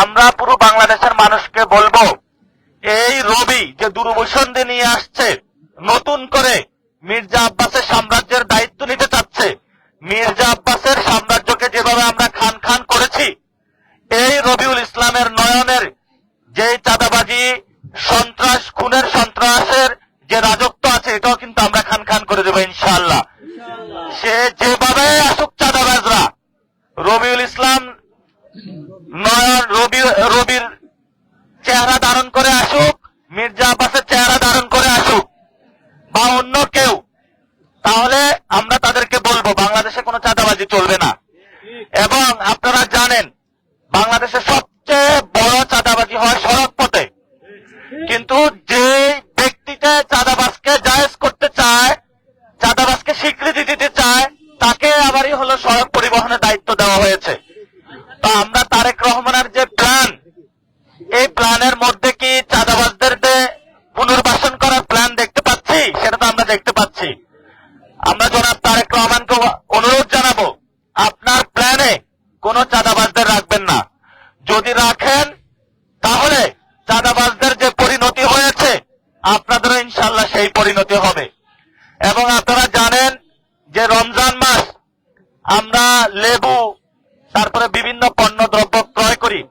আমরা পুরো বাংলাদেশের মানুষকে বলবো, এই রবি যে দুর্বসন্ধি নিয়ে আসছে, নতুন করে মির্জা আব্বাসের সাম্রাজ্যের দায়িত্ব নিতে চাচ্ছে, মির্জা আব্বাসের সাম্রাজ্যকে যেভাবে আমরা খান খান করেছি, এই রবিউল ইসলামের নয়নের যে চাঁদাবাজি, সন্ত্রাস, খুনের সন্ত্রাসের যে রাজত্ব আছে, এটাও কিন্তু আমরা খান খান করে দেবো ইনশাআল্লাহ। সে যেভাবে আসুক চাঁদাবাজরা, রবিউল ইসলাম নয়ন রবির চেহারা ধারণ করে আসুক, মির্জা আব্বাসের চেহারা ধারণ করে আসুক, বা অন্য কেউ, তাহলে আমরা তাদেরকে বলবো বাংলাদেশে কোনো চাঁদাবাজি চলবে না। এবং আপনারা জানেন বাংলাদেশে সবচেয়ে বড় চাঁদাবাজি হয় সড়ক পথে, কিন্তু যে ব্যক্তিতে চাঁদাবাজকে জায়েজ করতে চায়, চাঁদাবাজকে স্বীকৃতি দিতে চায়, তাকে আবারই হলো সড়ক পরিবহনের দায়িত্ব দেওয়া হয়েছে। তো আমরা তারেক রহমানের যে প্ল্যান, এই প্ল্যানের মধ্যে কি চাঁদাবাজদের পুনর্বাসন করার প্ল্যান দেখতে পাচ্ছি? সেটা তো আমরা দেখতে পাচ্ছি। আমরা জনাব তারেক রহমানকে অনুরোধ জানাবো, আপনার প্ল্যানে কোন চাঁদাবাজদের রাখবেন না। যদি রাখেন তাহলে চাঁদাবাজদের যে পরিণতি হয়েছে আপনাদেরও ইনশাআল্লাহ সেই পরিণতি হবে। এবং আপনারা জানেন যে রমজান মাস আমরা লেবু, তারপরে বিভিন্ন পণ্য দ্রব্য ক্রয় করি,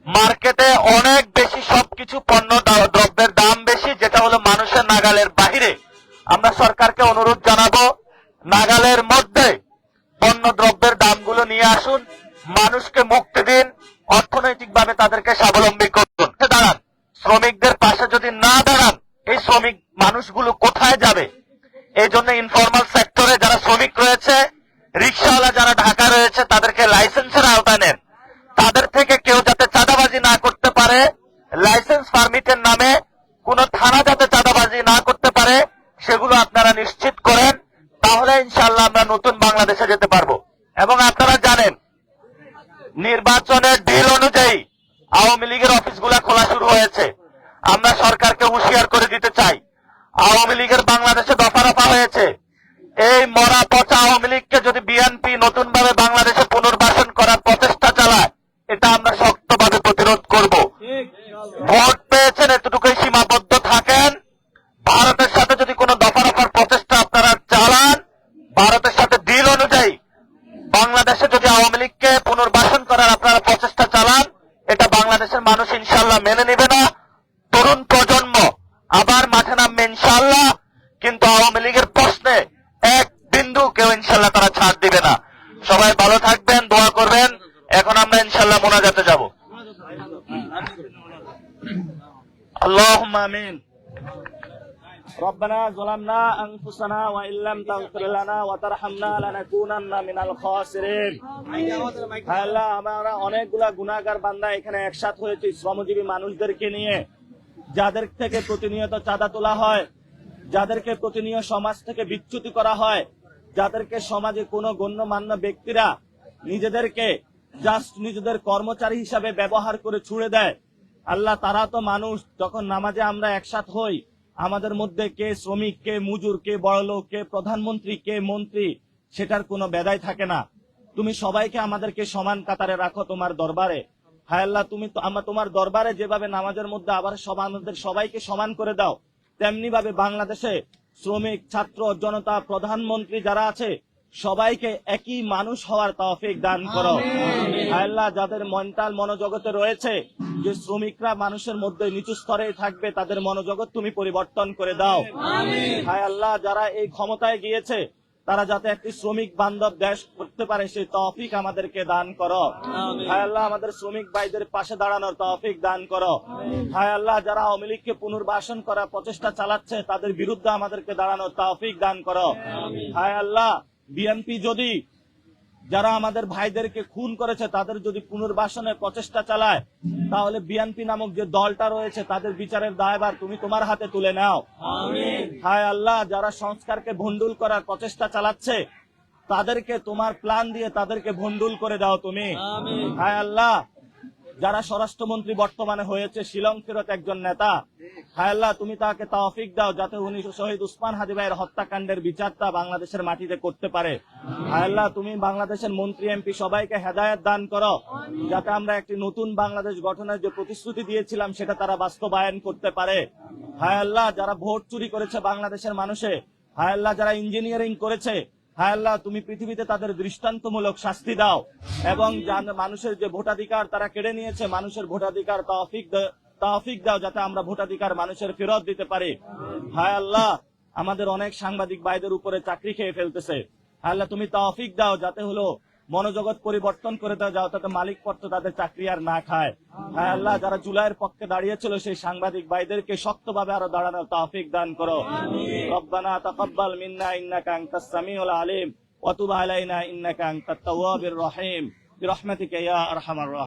মার্কেটে অনেক বেশি সবকিছু পণ্য দ্রব্যের দাম বেশি, যেটা হলো মানুষের নাগালের বাহিরে। আমরা সরকারকে অনুরোধ জানাবো, নাগালের মধ্যে পণ্য দ্রব্যের দামগুলো নিয়ে আসুন, মানুষকে মুক্তি দিন, অর্থনৈতিকভাবে তাদেরকে স্বাবলম্বী করুন। দাঁড়ান, শ্রমিকদের পাশে যদি না দাঁড়ান, এই শ্রমিক মানুষগুলো কোথায় যাবে? এই জন্য ইনফরমাল সেক্টরে যারা শ্রমিক রয়েছে, রিক্সাওয়ালা যারা ঢাকা রয়েছে, তাদেরকে লাইসেন্সের আওতায় নেন। তাদের থেকে কেউ যাতে চাঁদাবাজি না করতে পারে, লাইসেন্স পারমিটের নামে কোন থানা যাতে চাঁদাবাজি না করতে পারে, সেগুলো আপনারা নিশ্চিত করেন। তাহলে ইনশাআল্লাহ আমরা নতুন বাংলাদেশে যেতে পারবো। এবং আপনারা জানেন নির্বাচনের ডিল অনুযায়ী আওয়ামী লীগের অফিসগুলা খোলা শুরু হয়েছে। আমরা সরকারকে হুঁশিয়ার করে দিতে চাই, আওয়ামী লীগের বাংলাদেশে দফা রফা হয়েছে। এই মরা পচা আওয়ামী লীগকে যদি বিএনপি নতুন ভাবে বাংলাদেশে পুনর্বাসন করার প্রচেষ্টা চালায়, এটা আমরা শক্তভাবে প্রতিরোধ করব। ভোট পেয়েছেন, এতটুকুই সীমাবদ্ধ থাকেন। ভারতের সাথে যদি কোনো দফা রফার প্রচেষ্টা আপনারা চালান, ভারতের সাথে ডিল অনুযায়ী বাংলাদেশে যদি আওয়ামী লীগকে পুনর্বাসন করার আপনারা প্রচেষ্টা চালান, এটা বাংলাদেশের মানুষ ইনশাআল্লাহ মেনে নেবে না। তরুণ প্রজন্ম আবার মাঠে নামবে ইনশাআল্লাহ, কিন্তু আওয়ামী লীগের প্রশ্নে এক বিন্দু কেউ ইনশাআল্লাহ তারা ছাড় দিবে না। সবাই ভালো থাকবেন, দোয়া করবেন। এখন আমরা ইনশাআল্লাহ মোনাজাতে যাব। আল্লাহুম্মা আমিন। ربنا ظلمنا أنفسنا وإن لم تغفر لنا وترحمنا لنكونن من الخاسرين। আল্লাহ, আমরা অনেকগুলা গুনাহগার বান্দা এখানে একসাথে হয়েছি শ্রমজীবী মানুষদেরকে নিয়ে, যাদের থেকে প্রতিনিয়ত চাঁদা তোলা হয়, যাদেরকে প্রতিনিয়ত সমাজ থেকে বিচ্যুতি করা হয়, যাদেরকে সমাজে কোনো গণ্যমান্য ব্যক্তিরা নিজেদেরকে জাস্ট নিজেদের কর্মচারী হিসাবে ব্যবহার করে ছুড়ে দেয়। আল্লাহ, তারা তো মানুষ। যখন নামাজে আমরা একসাথ হই, আমাদের মধ্যে কে শ্রমিক, কে মজুর, কে বড়লোক, কে প্রধানমন্ত্রী, কে মন্ত্রী, সেটার কোনো বেদাই থাকে না। তুমি সবাইকে আমাদেরকে সমান কাতারে রাখো তোমার দরবারে। হায় আল্লাহ, তুমি তো আমরা তোমার দরবারে যেভাবে নামাজের মধ্যে আবার আমাদের সবাইকে সমান করে দাও, তেমনি ভাবে বাংলাদেশে শ্রমিক, ছাত্র, জনতা, প্রধানমন্ত্রী যারা আছে সবাইকে একই মানুষ হওয়ার তৌফিক দান করো। হায় আল্লাহ, যাদের মেন্টাল মনোজগতে রয়েছে যে শ্রমিকরা মানুষের মধ্যে নিচু স্তরে থাকবে, তাদের মনোজগৎ তুমি পরিবর্তন করে দাও। হায় আল্লাহ, যারা এই ক্ষমতায় গিয়েছে তারা যাতে একটি শ্রমিক বান্ধব দেশ করতে পারে সেই তৌফিক আমাদেরকে দান করো। হায় আল্লাহ, আমাদের শ্রমিক ভাইদের পাশে দাঁড়ানোর তৌফিক দান করো। হায় আল্লাহ, যারা আওয়ামী লীগকে পুনর্বাসন করার প্রচেষ্টা চালাচ্ছে তাদের বিরুদ্ধে আমাদেরকে দাঁড়ানোর তৌফিক দান করো। হায় আল্লাহ, বিএনপি যদি যারা আমাদের ভাইদেরকে খুন করেছে তাদের যদি পুনর্বাসনের প্রচেষ্টা চালায়, তাহলে বিএনপি নামক যে দলটা রয়েছে তাদের বিচারের দায়ভার তুমি তোমার হাতে তুলে নাও। হায় আল্লাহ, যারা সংস্কারকে ভণ্ডুল করার প্রচেষ্টা চালাচ্ছে তাদেরকে তোমার প্ল্যান দিয়ে তাদেরকে ভণ্ডুল করে দাও তুমি। হায় আল্লাহ, যারা স্বরাষ্ট্রমন্ত্রী বর্তমানে হয়েছে শিলং ফেরত একজন নেতা, হায় আল্লাহ তুমি তাকে তৌফিক দাও যাতে উনি শহীদ উসমান হাদি ভাইয়ের হত্যাকাণ্ডের বিচারটা বাংলাদেশের মাটিতে করতে পারে। হায় আল্লাহ তুমি বাংলাদেশের মন্ত্রী এমপি সবাইকে হেদায়েত দান করো যাতে আমরা একটি নতুন বাংলাদেশ গঠনের যে প্রতিশ্রুতি দিয়েছিলাম সেটা তারা বাস্তবায়ন করতে পারে। হায় আল্লাহ যারা ভোট চুরি করেছে বাংলাদেশের মানুষে, হায় আল্লাহ যারা ইঞ্জিনিয়ারিং করেছে, হায় আল্লাহ তুমি পৃথিবীতে তাদের দৃষ্টান্তমূলক শাস্তি দাও এবং মানুষের যে ভোটাধিকার তারা কেড়ে নিয়েছে মানুষের ভোটাধিকার তৌফিক দাও যাতে আমরা ভোটাধিকার মানুষের ফেরত দিতে পারি। হায় আল্লাহ আমাদের অনেক সাংবাদিক ভাইদের উপরে চাকরি খেয়ে ফেলতেছে, হায় আল্লাহ তুমি তৌফিক দাও যাতে হলো মনোজগৎ পরিবর্তন করে দাও যাতে মালিক পত্র তাদের চাকরি আর না খায়। হায় আল্লাহ যারা জুলাইয়ের পক্ষে দাঁড়িয়েছিল সেই সাংবাদিক ভাইদেরকে শক্তভাবে আরো দাঁড়ানোর তৌফিক দান করো। রব্বানা তাকাব্বাল মিন্না ইন্নাকা আনতাস সামিউল আলিম ওয়া তুব আলাইনা ইন্নাকা আনতাত তাওয়াবির রহিম বিরহমাতিকা ইয়া আরহামার রাহিমিন।